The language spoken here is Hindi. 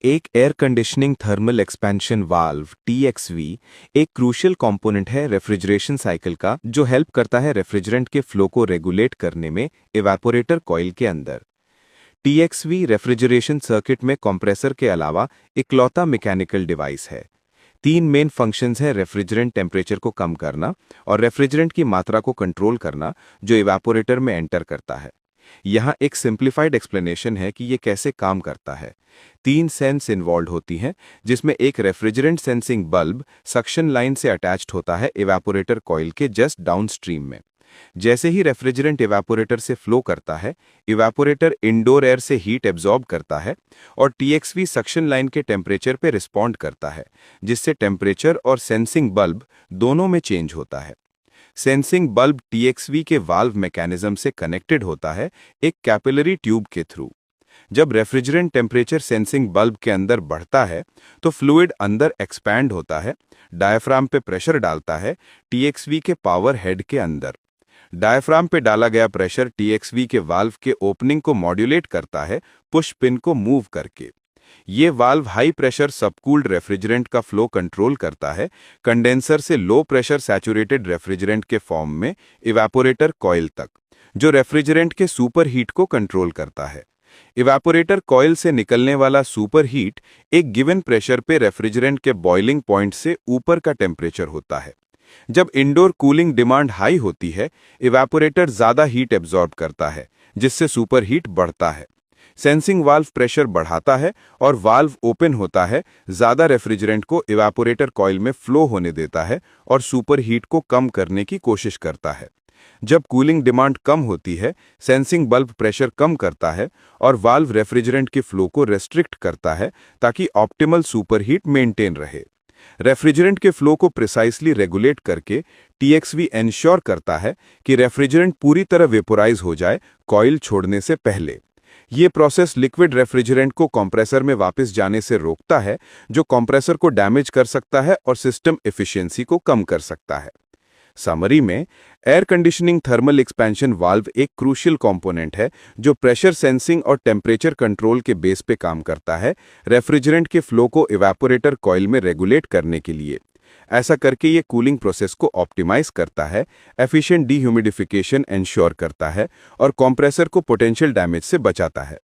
एक air conditioning thermal expansion valve TXV एक क्रूशियल कंपोनेंट है रेफ्रिजरेशन साइकिल का जो हेल्प करता है रेफ्रिजरेंट के फ्लो को रेगुलेट करने में इवेपोरेटर कॉइल के अंदर। टीएक्सवी रेफ्रिजरेशन सर्किट में कंप्रेसर के अलावा इकलौता मैकेनिकल डिवाइस है। तीन मेन फंक्शंस हैं: रेफ्रिजरेंट टेम्परेचर को कम करना और रेफ्रिजरेंट की मात्रा को कंट्रोल करना जो इवेपोरेटर में एंटर करता है। यहाँ एक सिंप्लीफाइड एक्सप्लेनेशन है कि ये कैसे काम करता है। तीन सेंस इन्वॉल्व होती हैं, जिसमें एक refrigerant sensing bulb suction line से अटैच्ड होता है इवेपोरेटर कॉइल के जस्ट डाउनस्ट्रीम में। जैसे ही रेफ्रिजरेंट इवेपोरेटर से फ्लो करता है, इवेपोरेटर इंडोर एयर से हीट एब्जॉर्ब करता है और टीएक्सवी सक्शन लाइन के टेम्परेचर पे रिस्पॉन्ड करता है, जिससे टेम्परेचर और सेंसिंग बल्ब दोनों में चेंज होता है। सेंसिंग बल्ब टीएक्सवी के वाल्व मैकेनिज्म से कनेक्टेड होता है एक कैपिलरी ट्यूब के थ्रू। जब रेफ्रिजरेंट टेम्परेचर सेंसिंग बल्ब के अंदर बढ़ता है तो फ्लूइड अंदर एक्सपैंड होता है, डायफ्राम पे प्रेशर डालता है टीएक्सवी के पावर हेड के अंदर। डायफ्राम पे डाला गया प्रेशर टीएक्सवी के वाल्व के ओपनिंग को मॉड्यूलेट करता है पुश पिन को मूव करके। ये वाल्व हाई प्रेशर सबकूल्ड रेफ्रिजरेंट का फ्लो कंट्रोल करता है कंडेंसर से लो प्रेशर सैचुरेटेड रेफ्रिजरेंट के फॉर्म में इवेपोरेटर कॉइल तक, जो रेफ्रिजरेंट के सुपर हीट को कंट्रोल करता है। इवेपोरेटर कॉइल से निकलने वाला सुपर हीट एक गिवन प्रेशर पे रेफ्रिजरेंट के बॉइलिंग पॉइंट से ऊपर का टेम्परेचर होता है। जब इंडोर कूलिंग डिमांड हाई होती है, इवेपोरेटर ज्यादा हीट एब्जॉर्ब करता है, जिससे सुपर हीट बढ़ता है। सेंसिंग वाल्व प्रेशर बढ़ाता है और वाल्व ओपन होता है, ज्यादा रेफ्रिजरेंट को इवेपोरेटर कॉइल में फ्लो होने देता है और सुपर हीट को कम करने की कोशिश करता है। जब कूलिंग डिमांड कम होती है, सेंसिंग बल्ब प्रेशर कम करता है और वाल्व रेफ्रिजरेंट के फ्लो को रेस्ट्रिक्ट करता है ताकि ऑप्टिमल सुपर हीट मेंटेन रहे। रेफ्रिजरेंट के फ्लो को प्रिसाइसली रेगुलेट करके टीएक्सवी एंश्योर करता है कि रेफ्रिजरेंट पूरी तरह वेपोराइज हो जाए कॉइल छोड़ने से पहले। ये प्रोसेस लिक्विड रेफ्रिजरेंट को कंप्रेसर में वापस जाने से रोकता है, जो कंप्रेसर को डैमेज कर सकता है और सिस्टम एफिशिएंसी को कम कर सकता है। समरी में, air conditioning thermal expansion valve एक क्रूशियल कंपोनेंट है जो प्रेशर सेंसिंग और टेम्परेचर कंट्रोल के बेस पे काम करता है रेफ्रिजरेंट के फ्लो को इवेपोरेटर कॉइल में रेगुलेट करने के लिए। ऐसा करके ये कूलिंग प्रोसेस को ऑप्टिमाइज करता है, एफिशिएंट डीह्यूमिडिफिकेशन एंश्योर करता है और कंप्रेसर को पोटेंशियल डैमेज से बचाता है।